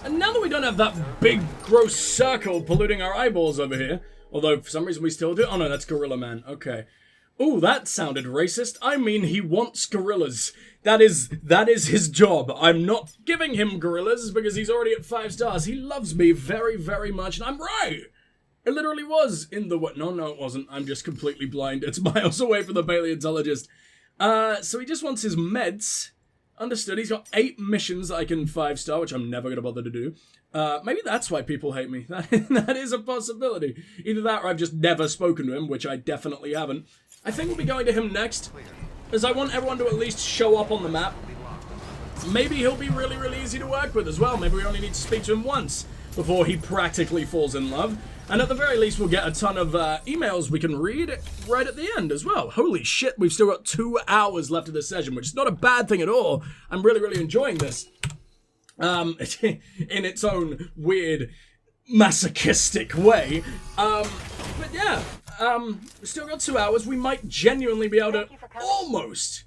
And now that we don't have that big, gross circle polluting our eyeballs over here, although for some reason we still do. Oh no, that's Gorilla Man. Okay. Ooh, that sounded racist. I mean, he wants gorillas. That is his job. I'm not giving him gorillas because he's already at 5 stars. He loves me very, very much, and I'm right. It literally was in the... No, it wasn't. I'm just completely blind. It's miles away from the paleontologist. So he just wants his meds. Understood. He's got 8 missions I can 5-star, which I'm never going to bother to do. Maybe that's why people hate me. That is a possibility. Either that or I've just never spoken to him, which I definitely haven't. I think we'll be going to him next, as I want everyone to at least show up on the map. Maybe he'll be really, really easy to work with as well. Maybe we only need to speak to him once before he practically falls in love. And at the very least, we'll get a ton of emails we can read right at the end as well. Holy shit, we've still got 2 hours left of this session, which is not a bad thing at all. I'm really, really enjoying this. In its own weird, masochistic way. But yeah, still got 2 hours. We might genuinely be able to almost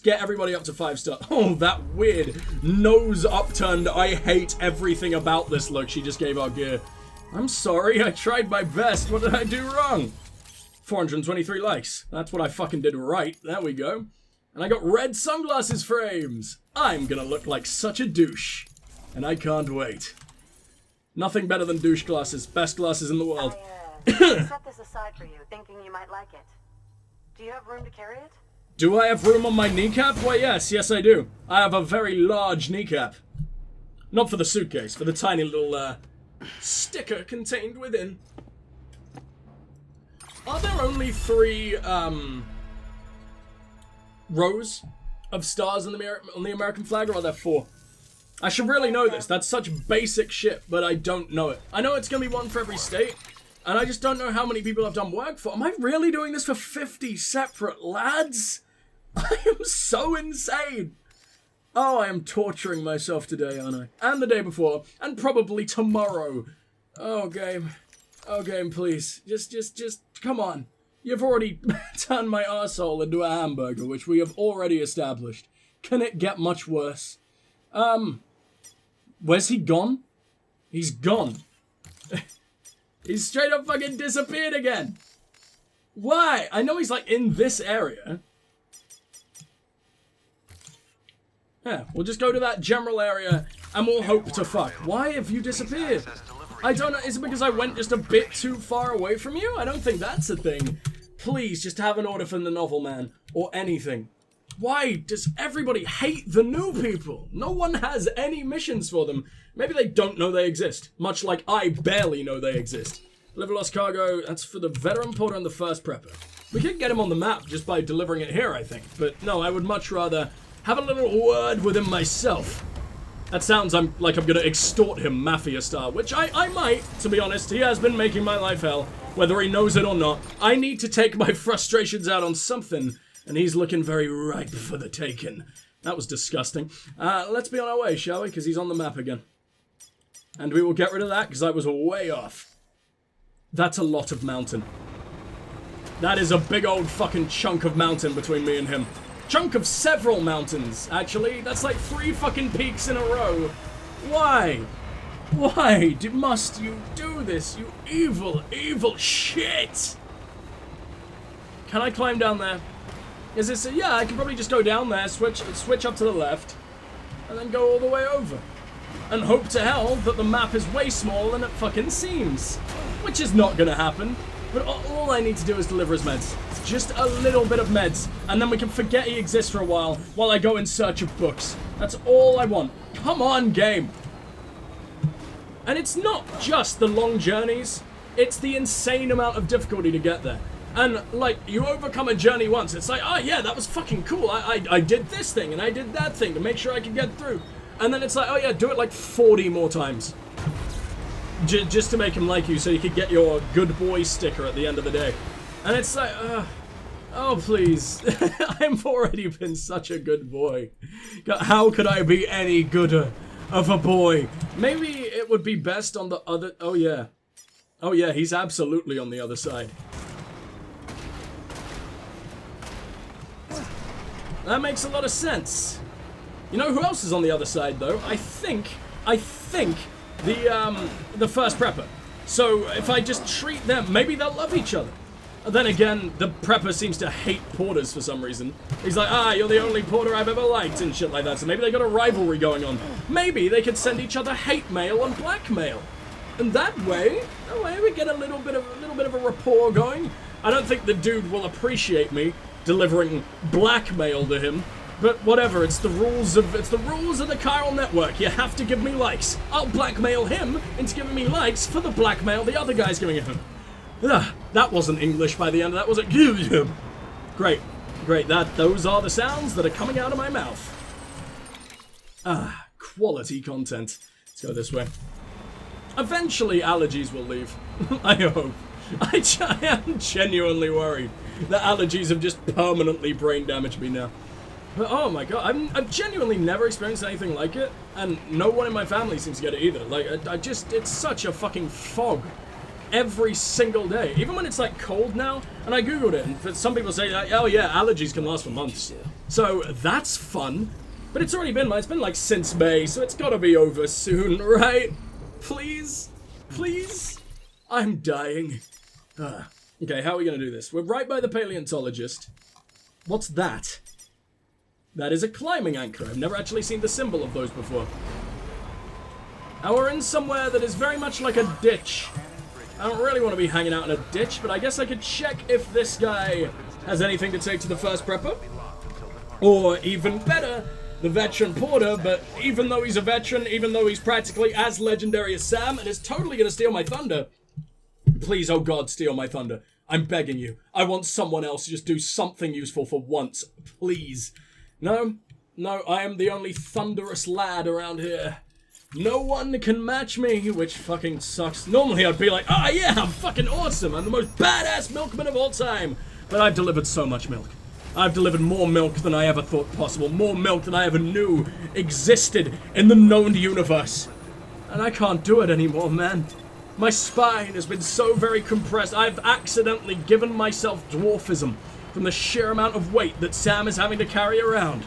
get everybody up to 5 star. Oh, that weird nose upturned, I hate everything about this look she just gave our gear. I'm sorry, I tried my best. What did I do wrong? 423 likes. That's what I fucking did right. There we go. And I got red sunglasses frames. I'm gonna look like such a douche. And I can't wait. Nothing better than douche glasses. Best glasses in the world. I set this aside for you, thinking you might like it. Do you have room to carry it? Do I have room on my kneecap? Why, yes I do. I have a very large kneecap. Not for the suitcase, for the tiny little, sticker contained within. Are there only 3, rows of stars on the American flag, or are there 4? I should really know this. That's such basic shit, but I don't know it. I know it's gonna be 1 for every state, and I just don't know how many people I've done work for. Am I really doing this for 50 separate lads? I am so insane. Oh, I am torturing myself today, aren't I? And the day before, and probably tomorrow. Oh, game. Oh, game, please. Just, come on. You've already turned my arsehole into a hamburger, which we have already established. Can it get much worse? Where's he gone? He's gone. He's straight up fucking disappeared again. Why? I know he's, like, in this area. Yeah, we'll just go to that general area, and we'll hope to fuck. Why have you disappeared? I don't know, is it because I went just a bit too far away from you? I don't think that's a thing. Please, just have an order from the novel man, or anything. Why does everybody hate the new people? No one has any missions for them. Maybe they don't know they exist, much like I barely know they exist. Deliver lost cargo, that's for the veteran porter and the first prepper. We could get him on the map just by delivering it here, I think. But no, I would much rather have a little word with him myself. That sounds like I'm gonna extort him mafia style, which I might, to be honest. He has been making my life hell, whether he knows it or not. I need to take my frustrations out on something, and he's looking very ripe for the taking. That was disgusting. Let's be on our way, shall we? Because he's on the map again. And we will get rid of that, because I was way off. That's a lot of mountain. That is a big old fucking chunk of mountain between me and him. Chunk of several mountains, actually. That's like 3 fucking peaks in a row. Why? Why must you do this, you evil, evil shit? Can I climb down there? Is this yeah, I can probably just go down there, switch up to the left, and then go all the way over. And hope to hell that the map is way smaller than it fucking seems. Which is not gonna happen. But all I need to do is deliver his meds. Just a little bit of meds. And then we can forget he exists for a while I go in search of books. That's all I want. Come on, game. And it's not just the long journeys. It's the insane amount of difficulty to get there. And, like, you overcome a journey once. It's like, oh, yeah, that was fucking cool. I did this thing and I did that thing to make sure I could get through. And then it's like, oh, yeah, do it like 40 more times. Just to make him like you so you could get your good boy sticker at the end of the day. And it's like, oh please, I've already been such a good boy. How could I be any gooder of a boy? Maybe it would be best on the other, oh yeah, he's absolutely on the other side. That makes a lot of sense. You know who else is on the other side though? I think I think, the first prepper. So if I just treat them, maybe they'll love each other. Then again, the prepper seems to hate porters for some reason. He's like, you're the only porter I've ever liked and shit like that. So maybe they got a rivalry going on. Maybe they could send each other hate mail and blackmail. And that way we get a little bit of a rapport going. I don't think the dude will appreciate me delivering blackmail to him. But whatever, it's the rules of the chiral network. You have to give me likes. I'll blackmail him into giving me likes for the blackmail the other guy's giving him. That wasn't English by the end of that, was it? Great. Those are the sounds that are coming out of my mouth. Quality content. Let's go this way. Eventually, allergies will leave. I hope. I am genuinely worried that allergies have just permanently brain damaged me now. But oh my god, I've genuinely never experienced anything like it, and no one in my family seems to get it either. Like, it's such a fucking fog. Every single day, even when it's like cold now, and I googled it, and some people say like, oh yeah, allergies can last for months, so that's fun, but it's already been like since May, so it's gotta be over soon, right? Please, I'm dying. Okay, how are we gonna do this? We're right by the paleontologist. What's that? That is a climbing anchor. I've never actually seen the symbol of those before. And we're in somewhere that is very much like a ditch. I don't really want to be hanging out in a ditch, but I guess I could check if this guy has anything to take to the first prepper. Or, even better, the veteran porter, but even though he's a veteran, even though he's practically as legendary as Sam, and is totally going to steal my thunder, please, oh god, steal my thunder. I'm begging you. I want someone else to just do something useful for once. Please. No, I am the only thunderous lad around here. No one can match me, which fucking sucks. Normally I'd be like, yeah, I'm fucking awesome. I'm the most badass milkman of all time. But I've delivered so much milk. I've delivered more milk than I ever thought possible. More milk than I ever knew existed in the known universe. And I can't do it anymore, man. My spine has been so very compressed. I've accidentally given myself dwarfism from the sheer amount of weight that Sam is having to carry around.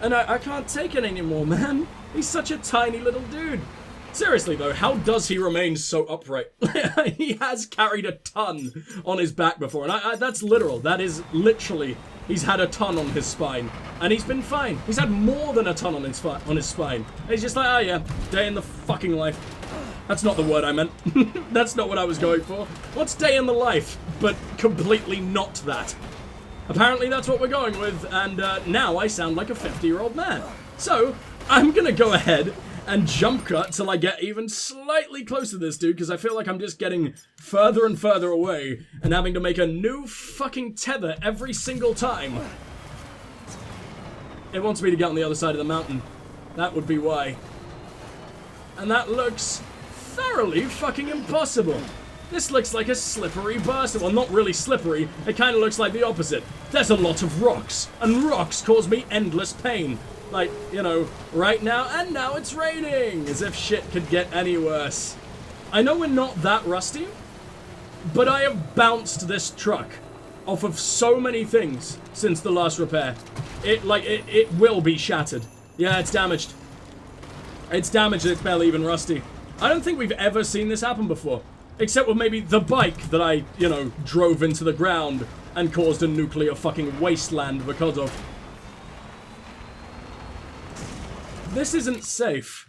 And I can't take it anymore, man. He's such a tiny little dude. Seriously though, how does he remain so upright? He has carried a ton on his back before, and that's literal. That is literally, he's had a ton on his spine, and he's been fine. He's had more than a ton on his spine. And he's just like, oh yeah, day in the fucking life. That's not the word I meant. That's not what I was going for. What's day in the life, but completely not that? Apparently that's what we're going with, and now I sound like a 50-year-old man. So, I'm gonna go ahead and jump cut till I get even slightly closer to this dude, because I feel like I'm just getting further and further away, and having to make a new fucking tether every single time. It wants me to get on the other side of the mountain. That would be why. And that looks thoroughly fucking impossible. This looks like a slippery bastard. Well, not really slippery. It kind of looks like the opposite. There's a lot of rocks, and rocks cause me endless pain. Like, you know, right now, and now it's raining, as if shit could get any worse. I know we're not that rusty, but I have bounced this truck off of so many things since the last repair. It will be shattered. Yeah, it's damaged. It's damaged, it's barely even rusty. I don't think we've ever seen this happen before. Except with maybe the bike that I, you know, drove into the ground and caused a nuclear fucking wasteland because of. This isn't safe.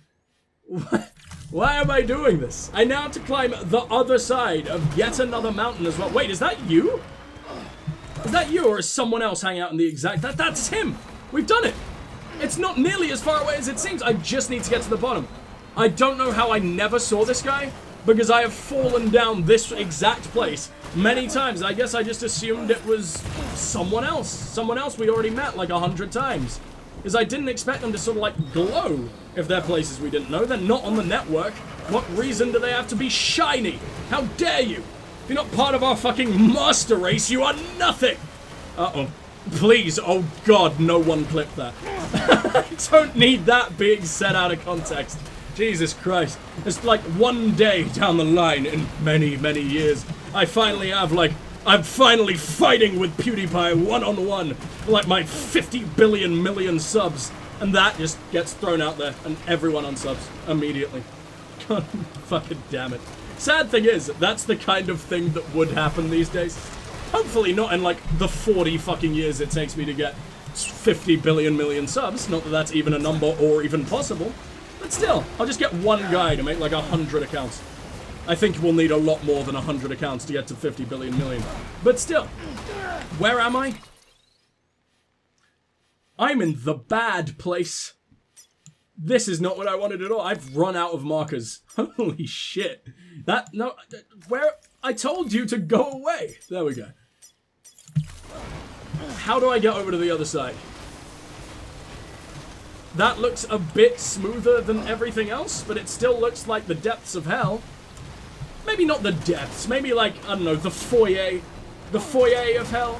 Why am I doing this? I now have to climb the other side of yet another mountain as well. Wait, is that you? Is that you, or is someone else hanging out in the exact... That's him! We've done it! It's not nearly as far away as it seems. I just need to get to the bottom. I don't know how I never saw this guy, because I have fallen down this exact place many times. I guess I just assumed it was someone else. Someone else we'd already met like 100 times. Because I didn't expect them to sort of like glow if they're places we didn't know. They're not on the network. What reason do they have to be shiny? How dare you? If you're not part of our fucking master race, you are nothing! Uh-oh. Please, oh god, no one clip that. I don't need that being said out of context. Jesus Christ. It's like one day down the line in many, many years, I finally have like, I'm finally fighting with PewDiePie one-on-one, like my 50 billion million subs. And that just gets thrown out there, and everyone unsubs immediately. God fucking damn it. Sad thing is, that's the kind of thing that would happen these days. Hopefully not in, like, the 40 fucking years it takes me to get 50 billion million subs. Not that that's even a number or even possible. But still, I'll just get one guy to make, like, 100 accounts. I think we'll need a lot more than 100 accounts to get to 50 billion million. But still, where am I? I'm in the bad place. This is not what I wanted at all. I've run out of markers. Holy shit. Where? I told you to go away. There we go. How do I get over to the other side? That looks a bit smoother than everything else, but it still looks like the depths of hell. Maybe not the depths, maybe like, I don't know, the foyer. The foyer of hell.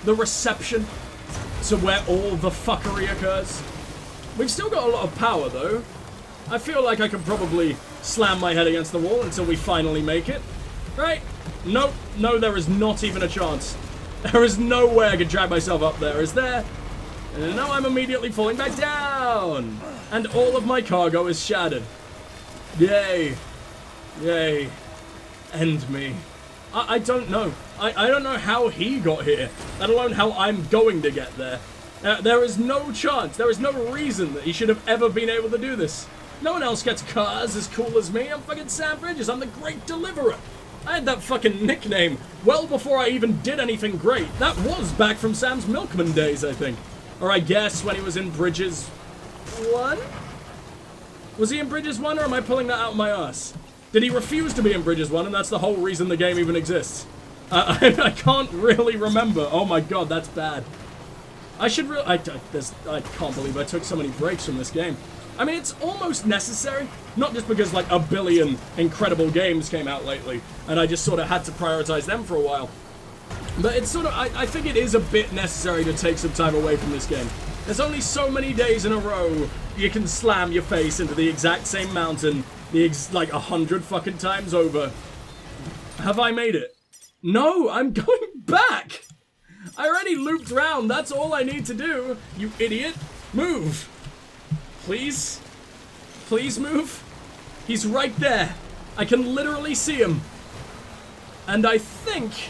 The reception to where all the fuckery occurs. We've still got a lot of power, though. I feel like I could probably slam my head against the wall until we finally make it. Right? Nope. No, there is not even a chance. There is no way I could drag myself up there, is there? And now I'm immediately falling back down. And all of my cargo is shattered. Yay. Yay. End me. I don't know. I don't know how he got here, let alone how I'm going to get there. There is no chance, there is no reason that he should have ever been able to do this. No one else gets cars as cool as me. I'm fucking Sam Bridges. I'm the Great Deliverer. I had that fucking nickname well before I even did anything great. That was back from Sam's Milkman days, I think. Or I guess when he was in Bridges 1? Was he in Bridges 1, or am I pulling that out of my ass? Did he refuse to be in Bridges 1, and that's the whole reason the game even exists? I can't really remember. Oh my god, that's bad. I should really... I can't believe I took so many breaks from this game. I mean, it's almost necessary. Not just because, like, a billion incredible games came out lately, and I just sort of had to prioritize them for a while. But it's sort of... I think it is a bit necessary to take some time away from this game. There's only so many days in a row you can slam your face into the exact same mountain, like 100 fucking times over. Have I made it? No, I'm going back! I already looped around, that's all I need to do, you idiot. Move. Please? Please move? He's right there. I can literally see him. And I think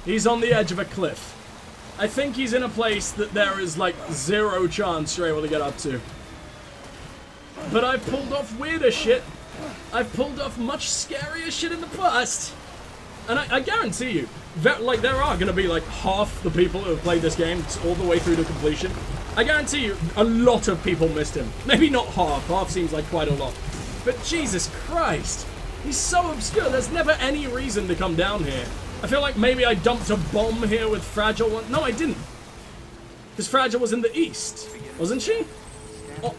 he's on the edge of a cliff. I think he's in a place that there is, like, 0 chance you're able to get up to. But I've pulled off weirder shit. I've pulled off much scarier shit in the past. And I guarantee you, like, there are going to be, like, half the people who have played this game all the way through to completion. I guarantee you, a lot of people missed him. Maybe not half. Half seems like quite a lot. But Jesus Christ. He's so obscure. There's never any reason to come down here. I feel like maybe I dumped a bomb here with Fragile one. No, I didn't. Because Fragile was in the east. Wasn't she?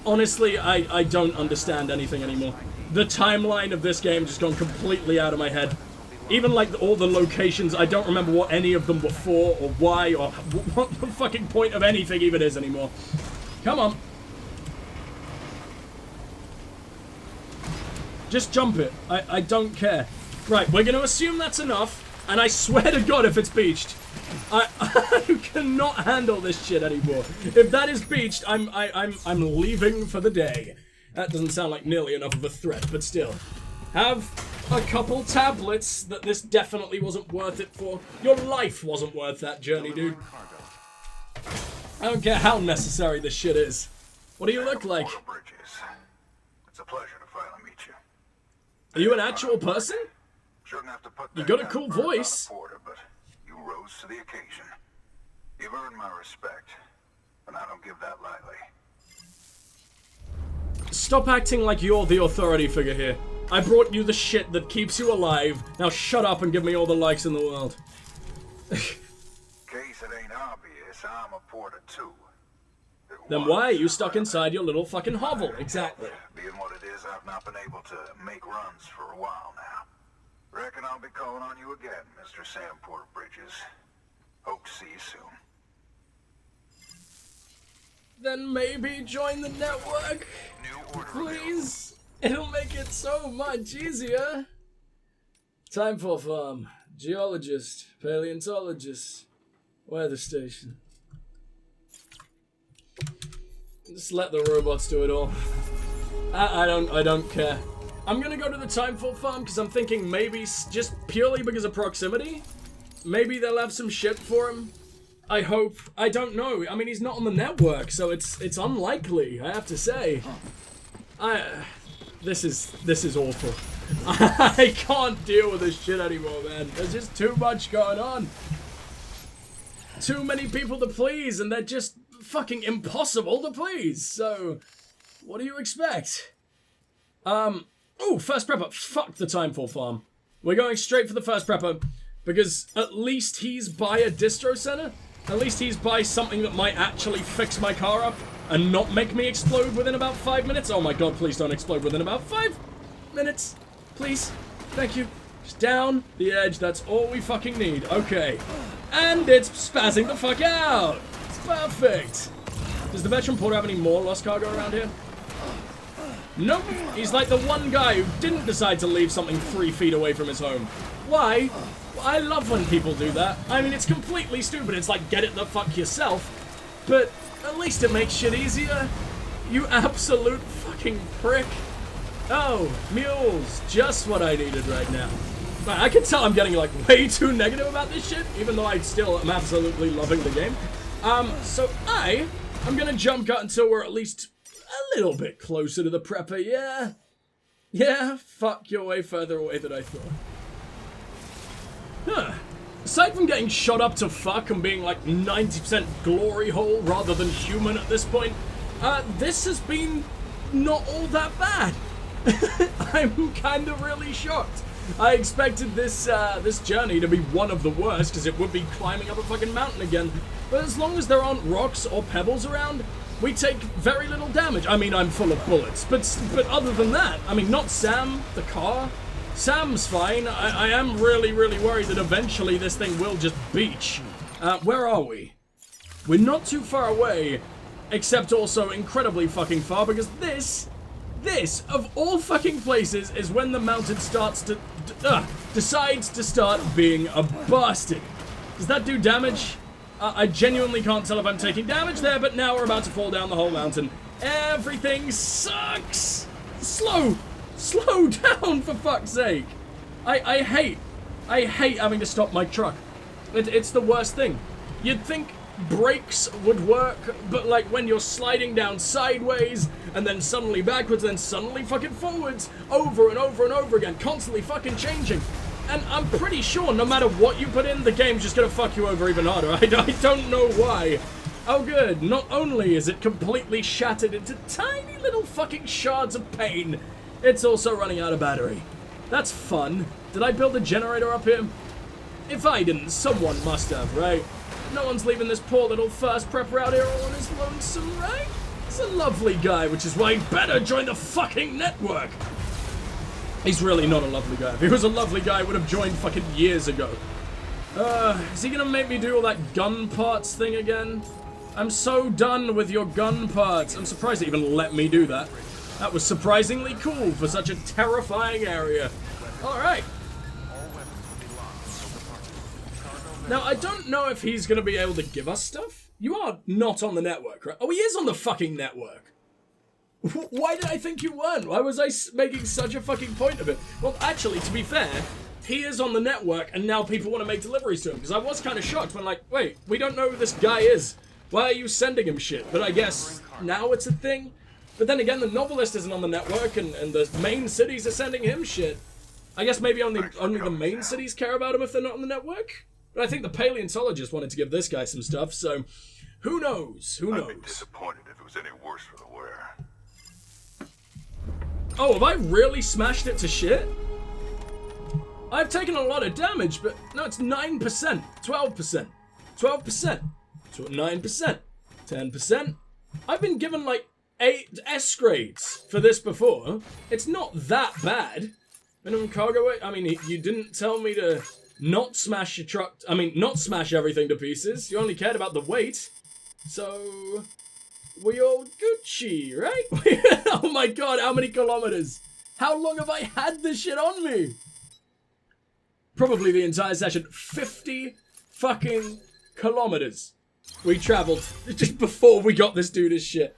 Honestly, I don't understand anything anymore. The timeline of this game just gone completely out of my head. Even like all the locations, I don't remember what any of them were for, or why, or what the fucking point of anything even is anymore. Come on. Just jump it. I don't care. Right, we're going to assume that's enough, and I swear to God if it's beached, I cannot handle this shit anymore. If that is beached, I'm leaving for the day. That doesn't sound like nearly enough of a threat, but still. Have a couple tablets that this definitely wasn't worth it for. Your life wasn't worth that journey, dude. I don't care how necessary this shit is. What do you look like? It's a pleasure to finally meet you. Are you an actual person? Shouldn't have to put You got a cool voice. But you rose to the occasion. You've earned my respect, and I don't give that lightly. Stop acting like you're the authority figure here. I brought you the shit that keeps you alive. Now shut up and give me all the likes in the world. Case it ain't obvious, I'm a porter too. Then why are you stuck inside your little fucking hovel? Exactly. Being what it is, I've not been able to make runs for a while now. Reckon I'll be calling on you again, Mr. Sam Porter Bridges. Hope to see you soon. Then maybe join the network, please. It'll make it so much easier. Time for farm. Geologist, paleontologist, weather station. Just let the robots do it all. I don't care. I'm gonna go to the Timefall farm because I'm thinking maybe just purely because of proximity, maybe they'll have some shit for him. I hope. I don't know. I mean, he's not on the network, so it's unlikely, I have to say. This is awful. I can't deal with this shit anymore, man. There's just too much going on. Too many people to please, and they're just fucking impossible to please. So, what do you expect? Oh, first prepper. Fuck the Timefall farm. We're going straight for the first prepper, because at least he's by a distro center. At least he's by something that might actually fix my car up and not make me explode within about 5 minutes. Oh my god, please don't explode within about 5 minutes. Please. Thank you. Just down the edge. That's all we fucking need. Okay. And it's spazzing the fuck out. It's perfect. Does the veteran porter have any more lost cargo around here? Nope. He's like the one guy who didn't decide to leave something 3 feet away from his home. Why? I love when people do that. I mean, it's completely stupid. It's like, get it the fuck yourself. But at least it makes shit easier. You absolute fucking prick. Oh, mules. Just what I needed right now. Man, I can tell I'm getting, like, way too negative about this shit, even though I still am absolutely loving the game. So I'm gonna jump cut until we're at least a little bit closer to the prepper, yeah? Yeah, fuck, you're way further away than I thought. Huh. Aside from getting shot up to fuck and being like 90% glory hole rather than human at this point, this has been not all that bad. I'm kind of really shocked. I expected this this journey to be one of the worst because it would be climbing up a fucking mountain again. But as long as there aren't rocks or pebbles around, we take very little damage. I mean, I'm full of bullets, but other than that, I mean, not Sam, the car. Sam's fine. I am really, really worried that eventually this thing will just beach. Where are we? We're not too far away, except also incredibly fucking far, because this, of all fucking places, is when the mountain starts to, decides to start being a bastard. Does that do damage? I genuinely can't tell if I'm taking damage there, but now we're about to fall down the whole mountain. Everything sucks! Slow down, for fuck's sake! I hate having to stop my truck. It's the worst thing. You'd think brakes would work, but like when you're sliding down sideways, and then suddenly backwards, then suddenly fucking forwards, over and over and over again, constantly fucking changing. And I'm pretty sure no matter what you put in, the game's just gonna fuck you over even harder. I don't know why. Oh good, not only is it completely shattered into tiny little fucking shards of pain, it's also running out of battery. That's fun. Did I build a generator up here? If I didn't, someone must have, right? No one's leaving this poor little first prepper out here all on his lonesome, right? He's a lovely guy, which is why he better join the fucking network. He's really not a lovely guy. If he was a lovely guy, he would have joined fucking years ago. Is he gonna make me do all that gun parts thing again? I'm so done with your gun parts. I'm surprised they even let me do that. That was surprisingly cool for such a terrifying area. Alright. Now, I don't know if he's gonna be able to give us stuff. You are not on the network, right? Oh, he is on the fucking network. Why did I think you weren't? Why was I making such a fucking point of it? Well, actually, to be fair, he is on the network, and now people want to make deliveries to him. Because I was kind of shocked when, like, wait, we don't know who this guy is. Why are you sending him shit? But I guess now it's a thing. But then again, the novelist isn't on the network, and the main cities are sending him shit. I guess maybe only the main cities care about him if they're not on the network? But I think the paleontologist wanted to give this guy some stuff, so who knows? Who knows? I'd be disappointed if it was any worse for the wear. Oh, have I really smashed it to shit? I've taken a lot of damage, but no, it's 9%, 12%, 12%, 9%, 10%. I've been given like 8 S grades for this before. It's not that bad. Minimum cargo weight, I mean, you didn't tell me to not smash your truck, not smash everything to pieces. You only cared about the weight. So, we all Gucci, right? Oh my god, how many kilometers? How long have I had this shit on me? Probably the entire session. 50 fucking kilometers we traveled just before we got this dude his shit.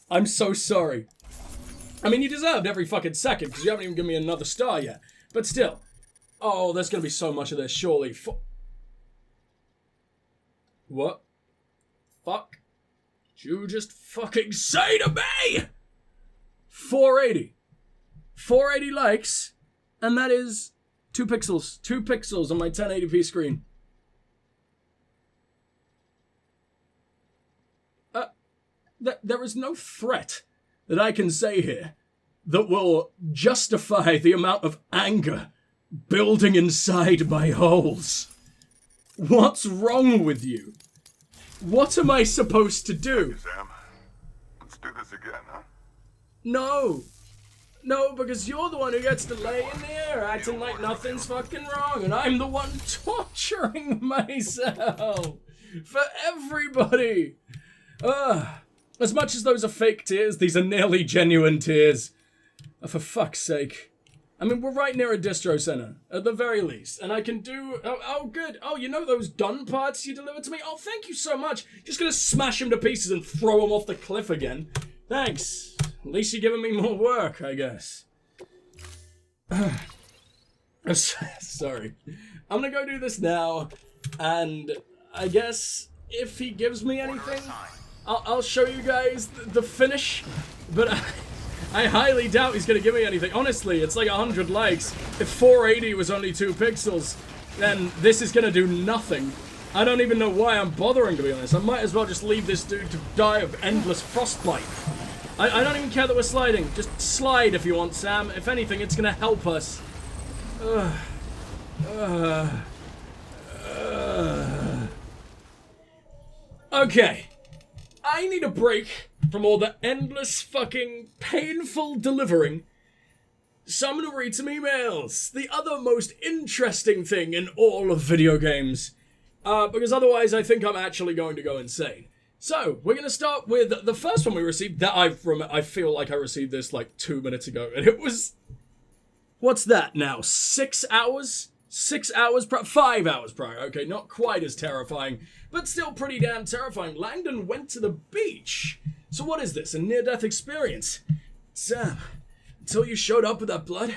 I'm so sorry. I mean, you deserved every fucking second, because you haven't even given me another star yet. But still. Oh, there's gonna be so much of this, surely. What? Fuck? Did you just fucking say to me? 480. 480 likes, and that is 2 pixels. 2 pixels on my 1080p screen. There is no threat that I can say here that will justify the amount of anger building inside my holes. What's wrong with you? What am I supposed to do? Hey, Sam, let's do this again, huh? No. No, because you're the one who gets to lay in the air acting like nothing's fucking wrong, and I'm the one torturing myself for everybody. As much as those are fake tears, these are nearly genuine tears. For fuck's sake. I mean, we're right near a distro center, at the very least, and I can do... Oh, good. Oh, you know those done parts you delivered to me? Oh, thank you so much. Just gonna smash them to pieces and throw them off the cliff again. Thanks. At least you're giving me more work, I guess. Sorry. I'm gonna go do this now, and I guess if he gives me anything, I'll show you guys the finish, but I highly doubt he's gonna give me anything. Honestly, it's like 100 likes. If 480 was only 2 pixels, then this is gonna do nothing. I don't even know why I'm bothering, to be honest. I might as well just leave this dude to die of endless frostbite. I don't even care that we're sliding. Just slide if you want, Sam. If anything, it's gonna help us. Okay. I need a break from all the endless fucking painful delivering. So I'm gonna read some emails. The other most interesting thing in all of video games. Because otherwise I think I'm actually going to go insane. So, we're gonna start with the first one we received. That I feel like I received this like 2 minutes ago. And it was... What's that now? 6 hours? 6 hours? 5 hours prior. Okay, not quite as terrifying, but still pretty damn terrifying. Langdon went to the beach. So what is this? A near-death experience? Sam, until you showed up with that blood,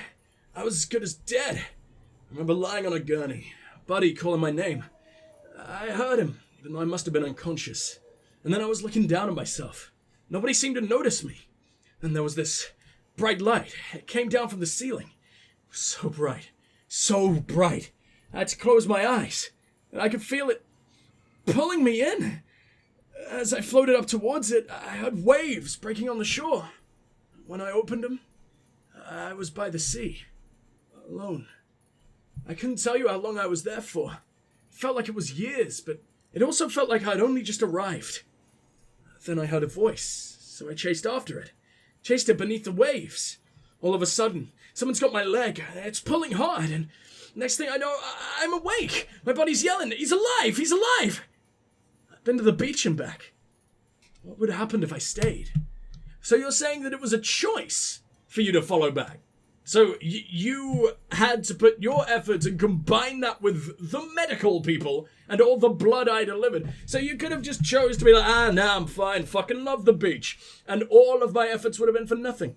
I was as good as dead. I remember lying on a gurney, a buddy calling my name. I heard him, even though I must have been unconscious. And then I was looking down at myself. Nobody seemed to notice me. And there was this bright light. It came down from the ceiling. It was so bright. So bright. I had to close my eyes. And I could feel it pulling me in. As I floated up towards it, I heard waves breaking on the shore. When I opened them, I was by the sea. Alone. I couldn't tell you how long I was there for. It felt like it was years, but it also felt like I'd only just arrived. Then I heard a voice, so I chased after it. Chased it beneath the waves. All of a sudden, someone's got my leg. It's pulling hard, and next thing I know, I'm awake. My body's yelling, he's alive, he's alive. I've been to the beach and back. What would have happened if I stayed? So you're saying that it was a choice for you to follow back? So you had to put your efforts and combine that with the medical people and all the blood I delivered. So you could have just chose to be like, nah, I'm fine, fucking love the beach. And all of my efforts would have been for nothing.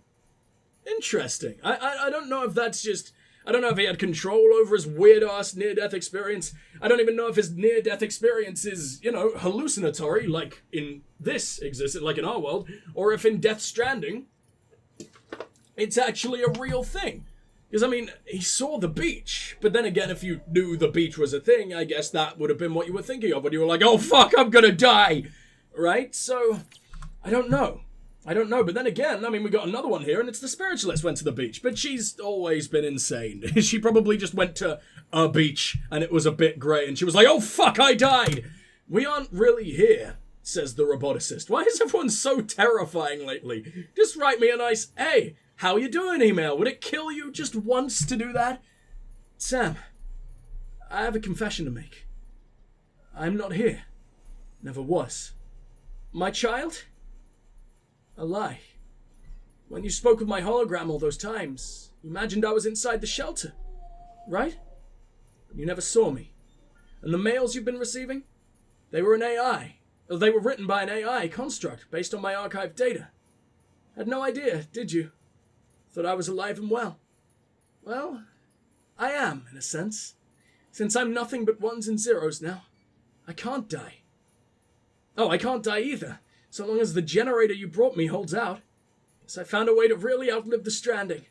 Interesting. I don't know if that's just... I don't know if he had control over his weird-ass near-death experience. I don't even know if his near-death experience is, hallucinatory, like in this existed, like in our world, or if in Death Stranding, it's actually a real thing. Because, I mean, he saw the beach. But then again, if you knew the beach was a thing, I guess that would have been what you were thinking of when you were like, oh, fuck, I'm gonna die. Right? So, I don't know. But then again, I mean, we got another one here, and it's the spiritualist went to the beach. But she's always been insane. She probably just went to a beach, and it was a bit grey, and she was like, oh, fuck, I died. We aren't really here, says the roboticist. Why is everyone so terrifying lately? Just write me a nice, hey, how you doing email? Would it kill you just once to do that? Sam, I have a confession to make. I'm not here. Never was. My child? A lie. When you spoke of my hologram all those times, you imagined I was inside the shelter, right? But you never saw me. And the mails you've been receiving? They were an AI. They were written by an AI construct based on my archived data. Had no idea, did you? Thought I was alive and well. Well, I am, in a sense. Since I'm nothing but ones and zeros now, I can't die. Oh, I can't die either, so long as the generator you brought me holds out. Guess I found a way to really outlive the stranding.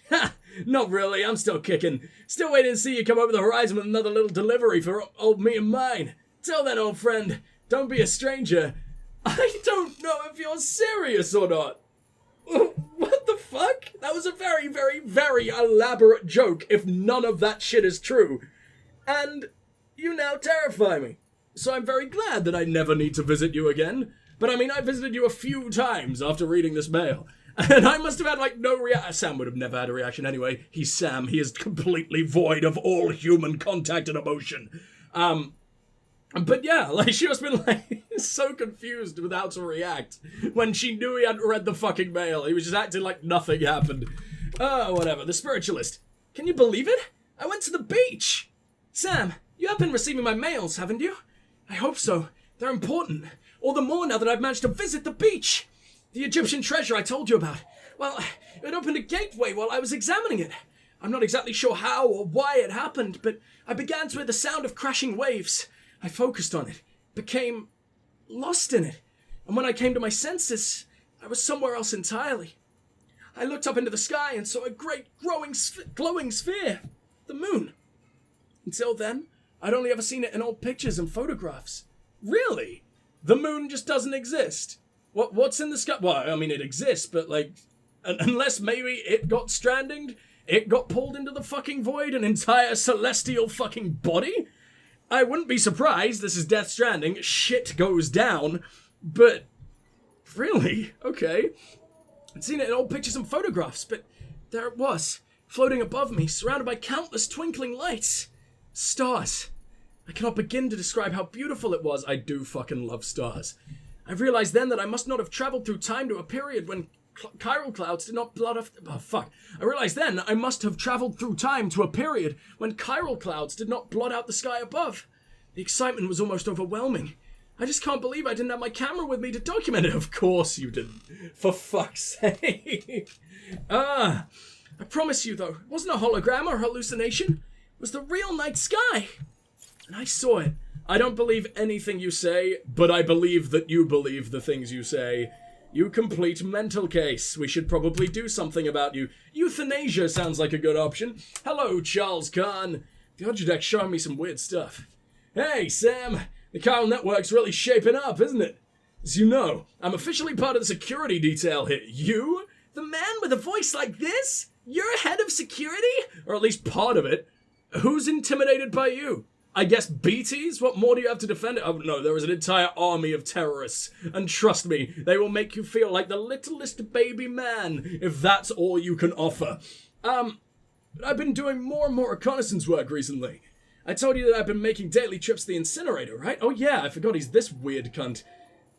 Ha! Not really, I'm still kicking. Still waiting to see you come over the horizon with another little delivery for old me and mine. Till then, old friend, don't be a stranger. I don't know if you're serious or not. What the fuck? That was a very, very, very elaborate joke if none of that shit is true. And you now terrify me. So I'm very glad that I never need to visit you again. But I mean, I visited you a few times after reading this mail. And I must have had, like, no reaction. Sam would have never had a reaction anyway. He's Sam. He is completely void of all human contact and emotion. But yeah, like, she must have been, like, so confused with how to react when she knew he hadn't read the fucking mail. He was just acting like nothing happened. Oh, whatever. The spiritualist. Can you believe it? I went to the beach. Sam, you have been receiving my mails, haven't you? I hope so. They're important. All the more now that I've managed to visit the beach. The Egyptian treasure I told you about. Well, it opened a gateway while I was examining it. I'm not exactly sure how or why it happened, but I began to hear the sound of crashing waves. I focused on it, became lost in it, and when I came to my senses, I was somewhere else entirely. I looked up into the sky and saw a great glowing sphere, the moon. Until then, I'd only ever seen it in old pictures and photographs. Really? The moon just doesn't exist? What's in the sky? Well, I mean, it exists, but, like, unless maybe it got stranded, it got pulled into the fucking void, an entire celestial fucking body? I wouldn't be surprised, this is Death Stranding, shit goes down, but really? Okay. I'd seen it in old pictures and photographs, but there it was, floating above me, surrounded by countless twinkling lights. Stars. I cannot begin to describe how beautiful it was. I do fucking love stars. I realized then that I must not have traveled through time to a period when chiral clouds did not blot off... Oh, fuck. I realized then I must have traveled through time to a period when chiral clouds did not blot out the sky above. The excitement was almost overwhelming. I just can't believe I didn't have my camera with me to document it. Of course you didn't. For fuck's sake. I promise you, though, it wasn't a hologram or hallucination. It was the real night sky. And I saw it. I don't believe anything you say, but I believe that you believe the things you say. You complete mental case. We should probably do something about you. Euthanasia sounds like a good option. Hello, Charles Khan. The Object's showing me some weird stuff. Hey, Sam. The chiral network's really shaping up, isn't it? As you know, I'm officially part of the security detail here. You? The man with a voice like this? You're head of security? Or at least part of it. Who's intimidated by you? I guess BTs? What more do you have to defend it? Oh no, there is an entire army of terrorists. And trust me, they will make you feel like the littlest baby man, if that's all you can offer. I've been doing more and more reconnaissance work recently. I told you that I've been making daily trips to the incinerator, right? Oh yeah, I forgot he's this weird cunt.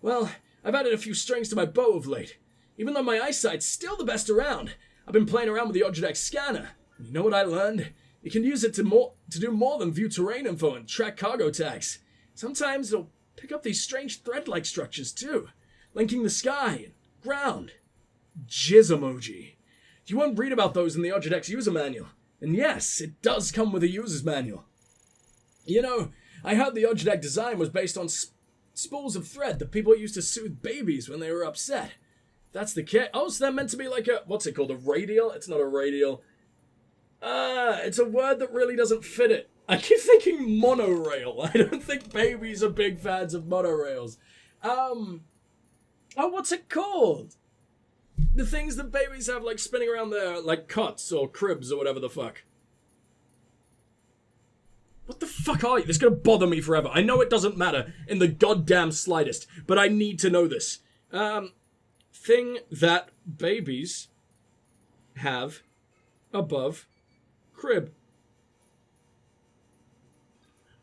Well, I've added a few strings to my bow of late. Even though my eyesight's still the best around, I've been playing around with the Object scanner. You know what I learned? You can use it to do more than view terrain info and track cargo tags. Sometimes it'll pick up these strange thread-like structures too, linking the sky and ground. Jizz emoji. You won't read about those in the Object's user manual. And yes, it does come with a user's manual. You know, I heard the Object design was based on spools of thread that people used to soothe babies when they were upset. That's the case. Oh, so they're meant to be like a, what's it called, a radial? It's not a radial. It's a word that really doesn't fit it. I keep thinking monorail. I don't think babies are big fans of monorails. Oh, what's it called? The things that babies have, like, spinning around their, like, cots or cribs or whatever the fuck. What the fuck are you? This is gonna bother me forever. I know it doesn't matter in the goddamn slightest, but I need to know this. Thing that babies have above crib.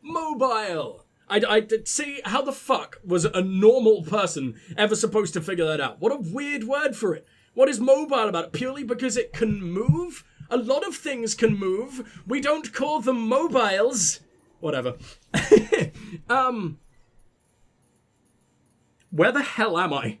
Mobile! I see, how the fuck was a normal person ever supposed to figure that out? What a weird word for it. What is mobile about it? Purely because it can move? A lot of things can move. We don't call them mobiles. Whatever. Where the hell am I?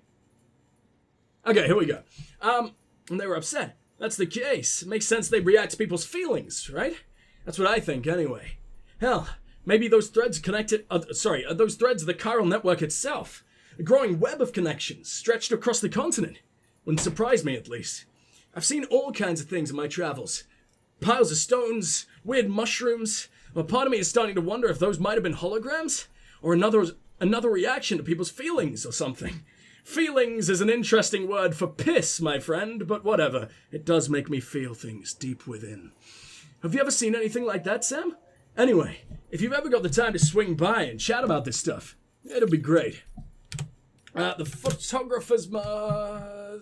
Okay, here we go. And they were upset. That's the case. It makes sense they react to people's feelings, right? That's what I think, anyway. Hell, maybe those threads connected... are those threads the chiral network itself? A growing web of connections, stretched across the continent. Wouldn't surprise me, at least. I've seen all kinds of things in my travels. Piles of stones, weird mushrooms. Well, part of me is starting to wonder if those might have been holograms? Or another reaction to people's feelings or something. Feelings is an interesting word for piss, my friend, but whatever. It does make me feel things deep within. Have you ever seen anything like that, Sam? Anyway, if you've ever got the time to swing by and chat about this stuff, it'll be great. The photographer's mother...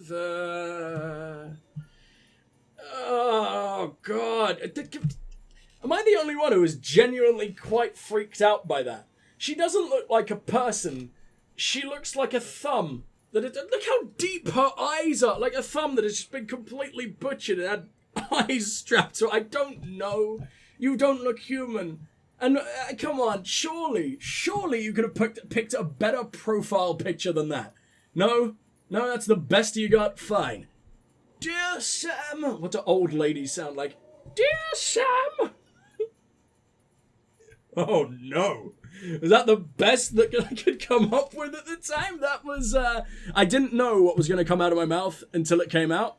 Oh, God. Am I the only one who is genuinely quite freaked out by that? She doesn't look like a person. She looks like a thumb. Look how deep her eyes are. Like a thumb that has just been completely butchered and had eyes strapped to it. I don't know. You don't look human. And come on, surely you could have picked a better profile picture than that. No, that's the best you got. Fine. Dear Sam. What do old ladies sound like? Dear Sam. Oh no. Is that the best that I could come up with at the time? That was, I didn't know what was going to come out of my mouth until it came out.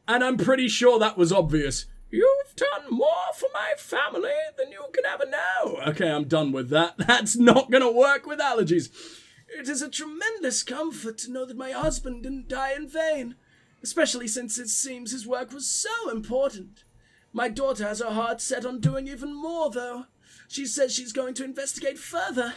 And I'm pretty sure that was obvious. You've done more for my family than you can ever know. Okay, I'm done with that. That's not going to work with allergies. It is a tremendous comfort to know that my husband didn't die in vain. Especially since it seems his work was so important. My daughter has her heart set on doing even more, though. She says she's going to investigate further.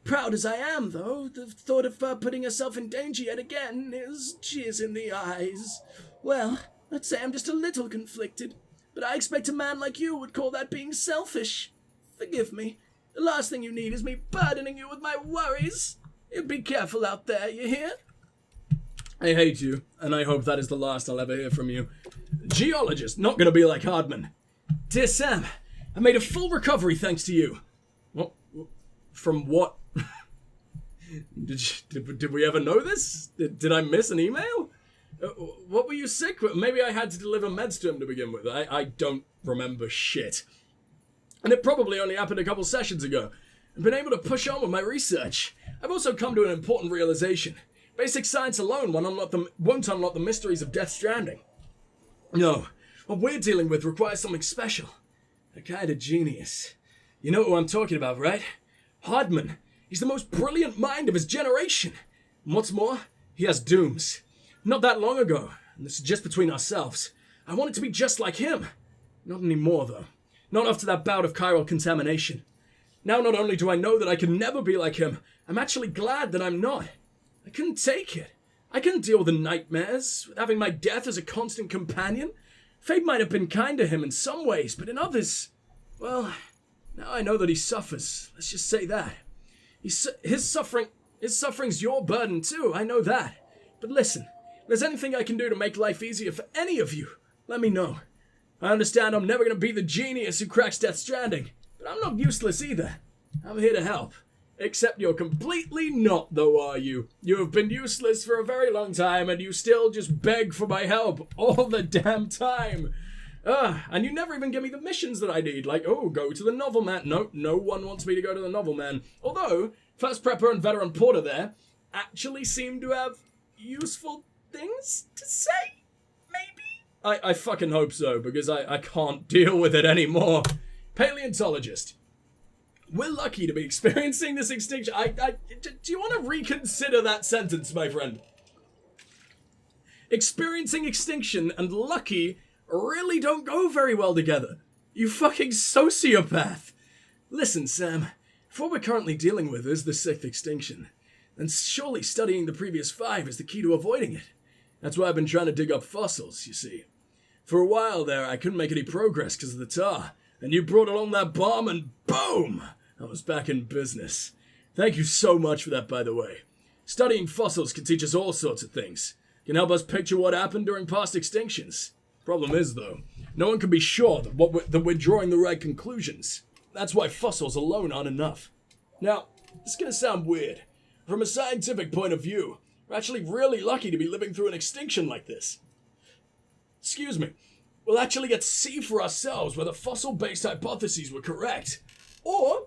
Proud as I am, though, the thought of her putting herself in danger yet again is tears in the eyes. Well, let's say I'm just a little conflicted, but I expect a man like you would call that being selfish. Forgive me. The last thing you need is me burdening you with my worries. You be careful out there, you hear? I hate you, and I hope that is the last I'll ever hear from you. Geologist, not gonna be like Hardman. Dear Sam, I made a full recovery thanks to you. What? From what? Did we ever know this? Did I miss an email? What were you sick with? Maybe I had to deliver meds to him to begin with. I don't remember shit. And it probably only happened a couple sessions ago. I've been able to push on with my research. I've also come to an important realization. Basic science alone won't unlock the mysteries of Death Stranding. No, what we're dealing with requires something special. A kind of genius. You know who I'm talking about, right? Hardman. He's the most brilliant mind of his generation. And what's more, he has dooms. Not that long ago, and this is just between ourselves, I wanted to be just like him. Not anymore, though. Not after that bout of chiral contamination. Now not only do I know that I can never be like him, I'm actually glad that I'm not. I couldn't take it. I couldn't deal with the nightmares, with having my death as a constant companion. Fate might have been kind to him in some ways, but in others, well, now I know that he suffers. Let's just say that. His suffering's your burden too, I know that. But listen, if there's anything I can do to make life easier for any of you, let me know. I understand I'm never going to be the genius who cracks Death Stranding, but I'm not useless either. I'm here to help. Except you're completely not, though, are you? You have been useless for a very long time, and you still just beg for my help all the damn time. And you never even give me the missions that I need, like, oh, go to the Novel Man. No one wants me to go to the Novel Man. Although, First Prepper and Veteran Porter there actually seem to have useful things to say, maybe? I fucking hope so, because I can't deal with it anymore. Paleontologist. We're lucky to be experiencing this extinction. Do you want to reconsider that sentence, my friend? Experiencing extinction and lucky really don't go very well together. You fucking sociopath. Listen, Sam, if what we're currently dealing with is the 6th extinction, then surely studying the previous 5 is the key to avoiding it. That's why I've been trying to dig up fossils, you see. For a while there, I couldn't make any progress because of the tar, and you brought along that bomb and boom! I was back in business. Thank you so much for that, by the way. Studying fossils can teach us all sorts of things. Can help us picture what happened during past extinctions. Problem is, though, no one can be sure that we're drawing the right conclusions. That's why fossils alone aren't enough. Now, this is going to sound weird. From a scientific point of view, We're actually really lucky to be living through an extinction like this. Excuse me. We'll actually get to see for ourselves whether fossil-based hypotheses were correct. Or,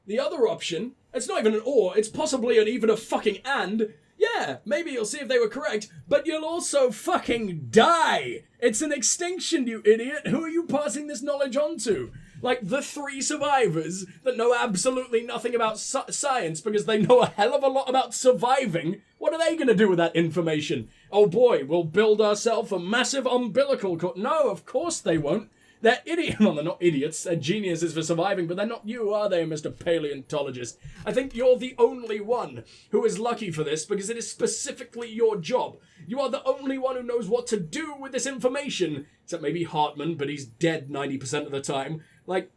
the other option, it's not even an or, it's possibly an even a fucking and. Yeah, maybe you'll see if they were correct, but you'll also fucking die! It's an extinction, you idiot! Who are you passing this knowledge on to? Like the 3 survivors that know absolutely nothing about science because they know a hell of a lot about surviving? What are they gonna do with that information? Oh boy, we'll build ourselves a massive umbilical cord. No, of course they won't. They're idiots. Well, they're not idiots. They're geniuses for surviving, but they're not you, are they, Mr. Paleontologist? I think you're the only one who is lucky for this because it is specifically your job. You are the only one who knows what to do with this information. Except maybe Hartman, but he's dead 90% of the time. Like,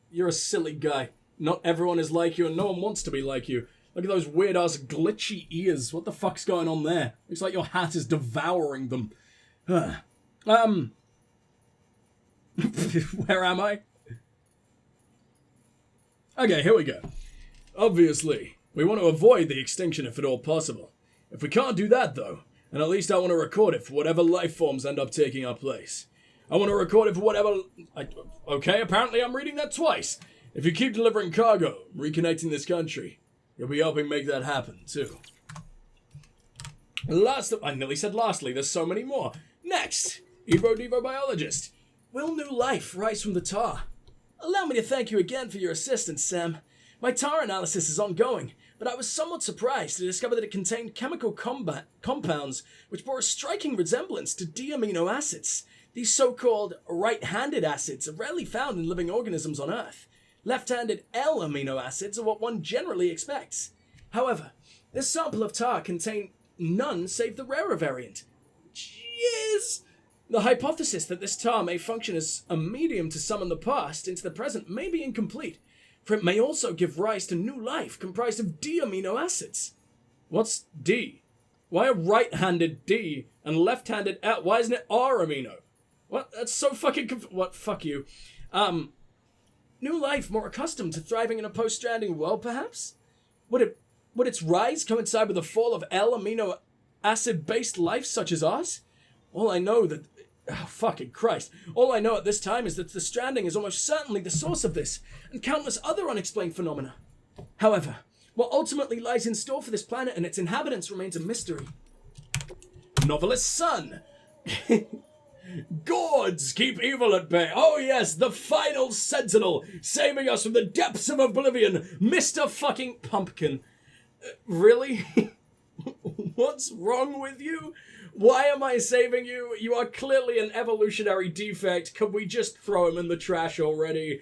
you're a silly guy. Not everyone is like you, and no one wants to be like you. Look at those weird-ass glitchy ears. What the fuck's going on there? Looks like your hat is devouring them. Where am I? Okay, here we go. Obviously, we want to avoid the extinction if at all possible. If we can't do that, though, then at least I want to record it for whatever life forms end up taking our place. I want to record it for whatever... Okay, apparently I'm reading that twice. If you keep delivering cargo, reconnecting this country, you'll be helping make that happen, too. I nearly said lastly, there's so many more. Next, Evo Biologist. Will new life rise from the tar? Allow me to thank you again for your assistance, Sam. My tar analysis is ongoing, but I was somewhat surprised to discover that it contained chemical compounds which bore a striking resemblance to D-amino acids. These so-called right-handed acids are rarely found in living organisms on Earth. Left-handed L-amino acids are what one generally expects. However, this sample of tar contained none save the rarer variant. Jeez! The hypothesis that this tar may function as a medium to summon the past into the present may be incomplete, for it may also give rise to new life comprised of D-amino acids. What's D? Why a right-handed D and left-handed L? Why isn't it R-amino? What? That's so fucking what? Fuck you. New life more accustomed to thriving in a post-stranding world, perhaps? Would its rise coincide with the fall of L-amino acid-based life such as ours? All I know at this time is that the stranding is almost certainly the source of this, and countless other unexplained phenomena. However, what ultimately lies in store for this planet and its inhabitants remains a mystery. Novelist's son! Gourds keep evil at bay. Oh yes, the final sentinel, saving us from the depths of oblivion, Mr. fucking Pumpkin. Really? What's wrong with you? Why am I saving you? You are clearly an evolutionary defect. Could we just throw him in the trash already?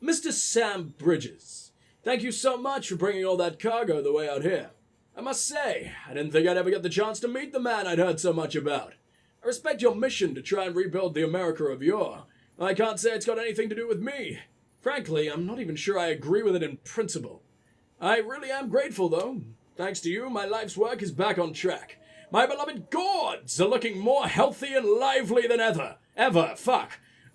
Mr. Sam Bridges, thank you so much for bringing all that cargo the way out here. I must say, I didn't think I'd ever get the chance to meet the man I'd heard so much about. I respect your mission to try and rebuild the America of yore. I can't say it's got anything to do with me. Frankly, I'm not even sure I agree with it in principle. I really am grateful, though. Thanks to you, my life's work is back on track. My beloved gourds are looking more healthy and lively than ever.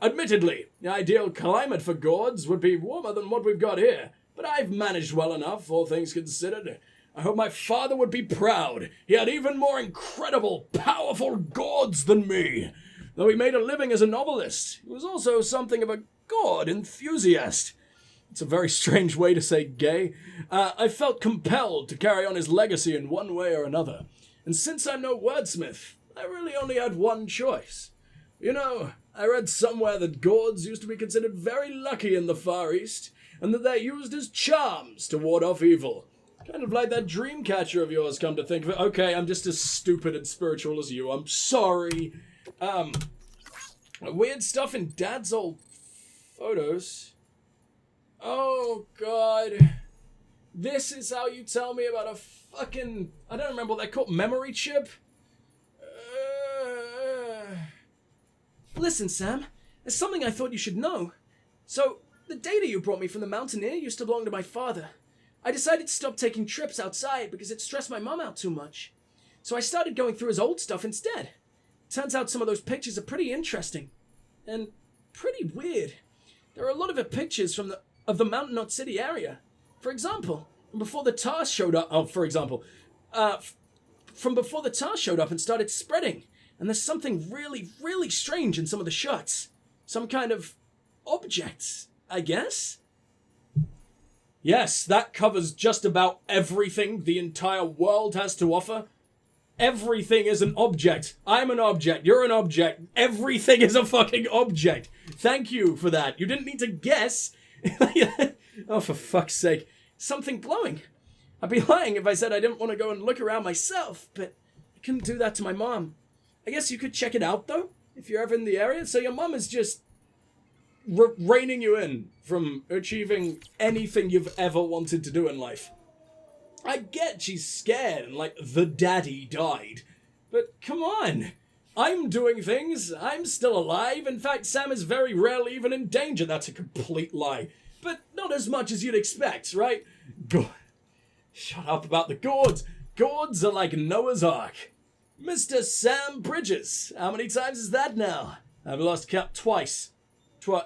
Admittedly, the ideal climate for gourds would be warmer than what we've got here, but I've managed well enough, all things considered. I hope my father would be proud. He had even more incredible, powerful gourds than me. Though he made a living as a novelist, he was also something of a gourd enthusiast. It's a very strange way to say gay. I felt compelled to carry on his legacy in one way or another. And since I'm no wordsmith, I really only had one choice. You know, I read somewhere that gourds used to be considered very lucky in the Far East, and that they're used as charms to ward off evil. Kind of like that dream catcher of yours, come to think of it. Okay, I'm just as stupid and spiritual as you. I'm sorry. Weird stuff in Dad's old photos. Oh, God. This is how you tell me about a fucking... I don't remember what they're called. Memory chip? Listen, Sam. There's something I thought you should know. So, the data you brought me from the Mountaineer used to belong to my father. I decided to stop taking trips outside because it stressed my mom out too much. So I started going through his old stuff instead. Turns out some of those pictures are pretty interesting. And pretty weird. There are a lot of pictures of the Mountain Knot City area. For example, before the tar showed up... from before the tar showed up and started spreading. And there's something really, really strange in some of the shots. Some kind of object, I guess? Yes, that covers just about everything the entire world has to offer. Everything is an object. I'm an object. You're an object. Everything is a fucking object. Thank you for that. You didn't need to guess. Oh, for fuck's sake. Something glowing. I'd be lying if I said I didn't want to go and look around myself, but I couldn't do that to my mom. I guess you could check it out, though, if you're ever in the area. So your mom is just reining you in from achieving anything you've ever wanted to do in life. I get she's scared and, like, the daddy died. But come on. I'm doing things. I'm still alive. In fact, Sam is very rarely even in danger. That's a complete lie. But not as much as you'd expect, right? Shut up about the gourds. Gourds are like Noah's Ark. Mr. Sam Bridges. How many times is that now? I've lost count twice.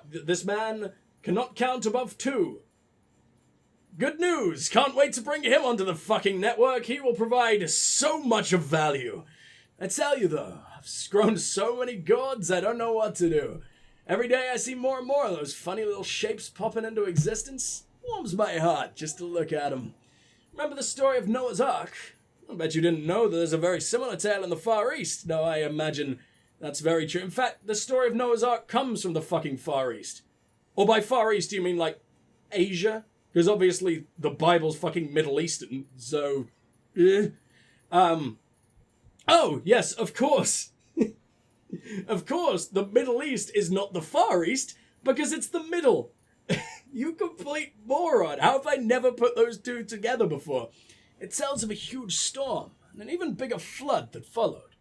This man cannot count above 2. Good news! Can't wait to bring him onto the fucking network. He will provide so much of value. I tell you though, I've grown so many gourds, I don't know what to do. Every day I see more and more of those funny little shapes popping into existence. Warms my heart just to look at them. Remember the story of Noah's Ark? I bet you didn't know that there's a very similar tale in the Far East. No, I imagine that's very true. In fact, the story of Noah's Ark comes from the fucking Far East. Or by Far East, you mean like Asia? Because obviously the Bible's fucking Middle Eastern, so... Oh, yes, of course. Of course, the Middle East is not the Far East, because it's the middle. You complete moron. How have I never put those two together before? It tells of a huge storm, and an even bigger flood that followed.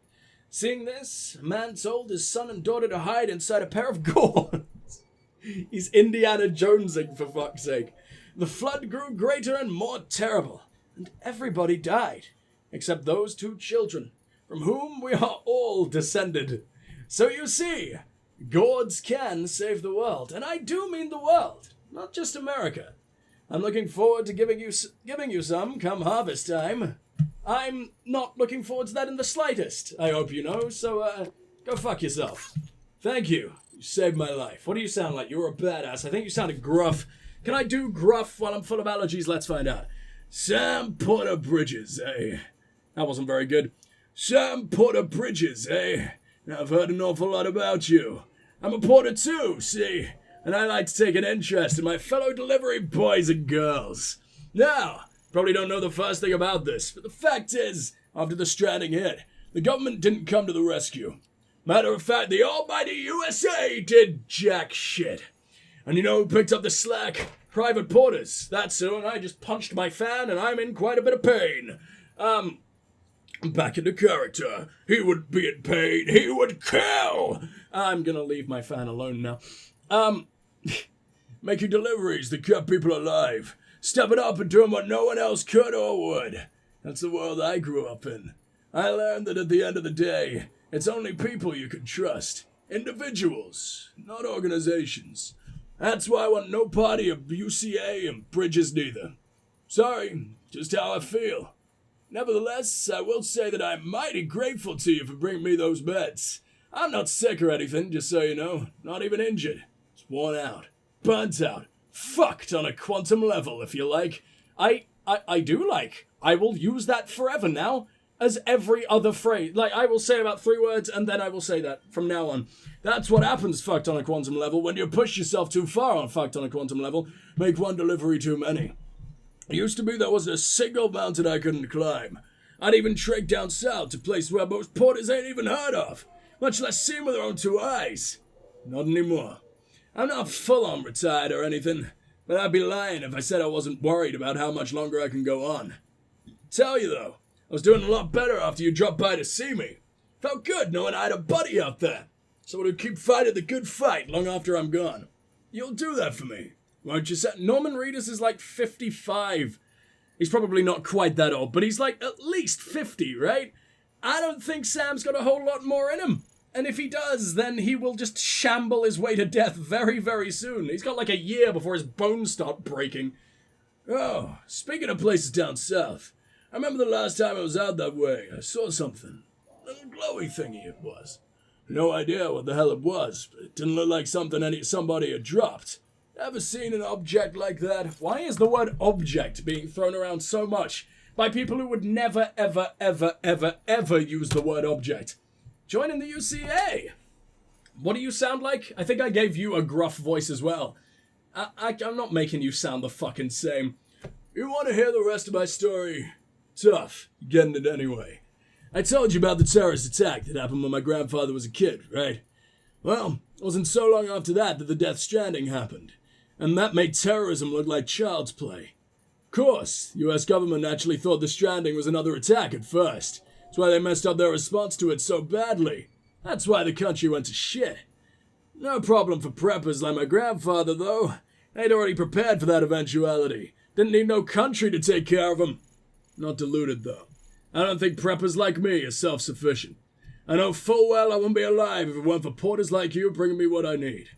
Seeing this, a man told his son and daughter to hide inside a pair of gourds. He's Indiana Jonesing, for fuck's sake. The flood grew greater and more terrible, and everybody died, except those 2 children, from whom we are all descended. So you see, gourds can save the world, and I do mean the world, not just America. I'm looking forward to giving you some come harvest time. I'm not looking forward to that in the slightest, I hope you know, so go fuck yourself. Thank you. You saved my life. What do you sound like? You were a badass. I think you sounded gruff. Can I do gruff while I'm full of allergies? Let's find out. Sam Porter Bridges, eh? That wasn't very good. Sam Porter Bridges, eh? Now, I've heard an awful lot about you. I'm a porter too, see? And I like to take an interest in my fellow delivery boys and girls. Now, probably don't know the first thing about this, but the fact is, after the stranding hit, the government didn't come to the rescue. Matter of fact, the almighty USA did jack shit. And you know who picked up the slack? Private porters. That's who, and I just punched my fan, and I'm in quite a bit of pain. Back into character. He would be in pain. He would kill. I'm gonna leave my fan alone now. Making deliveries that kept people alive. Stepping up and doing what no one else could or would. That's the world I grew up in. I learned that at the end of the day, it's only people you can trust. Individuals, not organizations. That's why I want no party of UCA and Bridges neither. Sorry, just how I feel. Nevertheless, I will say that I'm mighty grateful to you for bringing me those meds. I'm not sick or anything, just so you know. Not even injured. Just worn out. Burnt out. Fucked on a quantum level, if you like. I do like. I will use that forever now. As every other phrase. Like, I will say about 3 words, and then I will say that from now on. That's what happens, fucked on a quantum level, when you push yourself too far on fucked on a quantum level. Make one delivery too many. It used to be there wasn't a single mountain I couldn't climb. I'd even trek down south to places where most porters ain't even heard of, much less seen with their own 2 eyes. Not anymore. I'm not full-on retired or anything, but I'd be lying if I said I wasn't worried about how much longer I can go on. Tell you though, I was doing a lot better after you dropped by to see me. Felt good knowing I had a buddy out there. Someone who'd keep fighting the good fight long after I'm gone. You'll do that for me, won't you? Norman Reedus is like 55. He's probably not quite that old, but he's like at least 50, right? I don't think Sam's got a whole lot more in him. And if he does, then he will just shamble his way to death very, very soon. He's got like a year before his bones start breaking. Oh, speaking of places down south, I remember the last time I was out that way, I saw something. A little glowy thingy it was. No idea what the hell it was, but it didn't look like something somebody had dropped. Ever seen an object like that? Why is the word object being thrown around so much by people who would never, ever, ever, ever, ever use the word object? Join in the UCA! What do you sound like? I think I gave you a gruff voice as well. I'm not making you sound the fucking same. You want to hear the rest of my story? Tough. Getting it anyway. I told you about the terrorist attack that happened when my grandfather was a kid, right? Well, it wasn't so long after that the Death Stranding happened. And that made terrorism look like child's play. Of course, the US government actually thought the Stranding was another attack at first. That's why they messed up their response to it so badly. That's why the country went to shit. No problem for preppers like my grandfather, though. They'd already prepared for that eventuality. Didn't need no country to take care of them. Not deluded, though. I don't think preppers like me are self-sufficient. I know full well I wouldn't be alive if it weren't for porters like you bringing me what I need.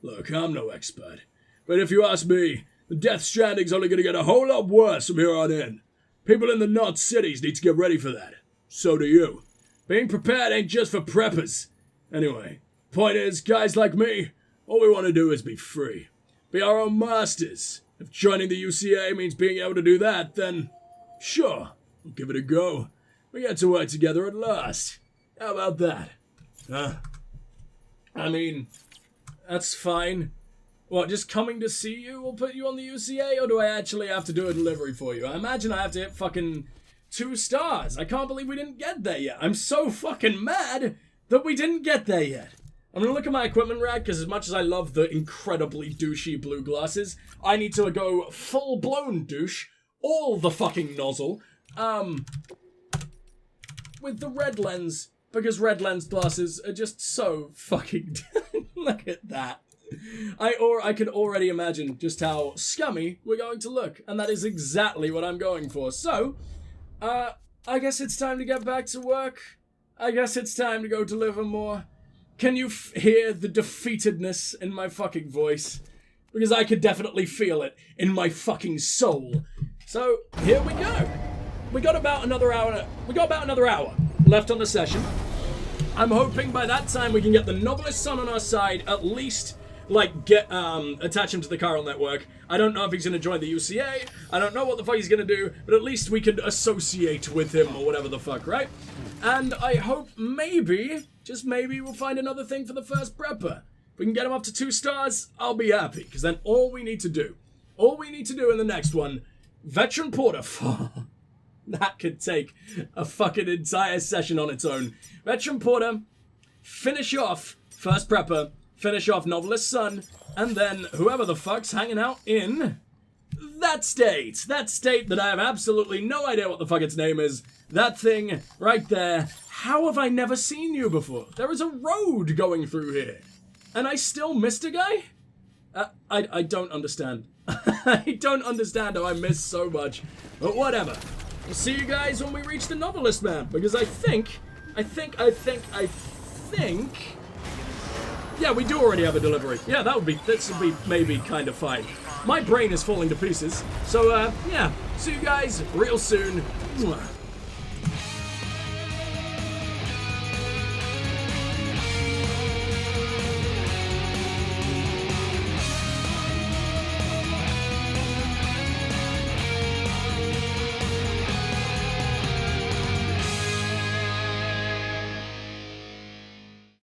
Look, I'm no expert. But if you ask me, the Death Stranding's only going to get a whole lot worse from here on in. People in the North Cities need to get ready for that. So do you. Being prepared ain't just for preppers. Anyway, point is, guys like me, all we want to do is be free. Be our own masters. If joining the UCA means being able to do that, then sure, we'll give it a go. We get to work together at last. How about that? I mean, that's fine. What, just coming to see you will put you on the UCA, or do I actually have to do a delivery for you? I imagine I have to hit fucking 2 stars. I can't believe we didn't get there yet. I'm so fucking mad that we didn't get there yet. I'm gonna look at my equipment rack, because as much as I love the incredibly douchey blue glasses, I need to go full-blown douche, all the fucking nozzle, with the red lens, because red lens glasses are just so fucking... Look at that. I can already imagine just how scummy we're going to look, and that is exactly what I'm going for. So, I guess it's time to get back to work. I guess it's time to go deliver more. Can you hear the defeatedness in my fucking voice? Because I could definitely feel it in my fucking soul. So, here we go. We got about another hour left on the session. I'm hoping by that time we can get the novelist son on our side, at least, like, attach him to the chiral network. I don't know if he's gonna join the UCA, I don't know what the fuck he's gonna do, but at least we can associate with him or whatever the fuck, right? And I hope maybe, just maybe, we'll find another thing for the first prepper. If we can get him up to 2 stars, I'll be happy, because then all we need to do in the next one, veteran porter, that could take a fucking entire session on its own. Veteran porter, finish off first prepper, finish off novelist son, and then whoever the fuck's hanging out in that state that I have absolutely no idea what the fuck its name is. That thing right there. How have I never seen you before? There is a road going through here, and I still missed a guy? I don't understand. I don't understand how I missed so much, but whatever. We'll see you guys when we reach the novelist man, because I think, yeah, we do already have a delivery. Yeah, this would be maybe kind of fine. My brain is falling to pieces, so, yeah, see you guys real soon. Mwah.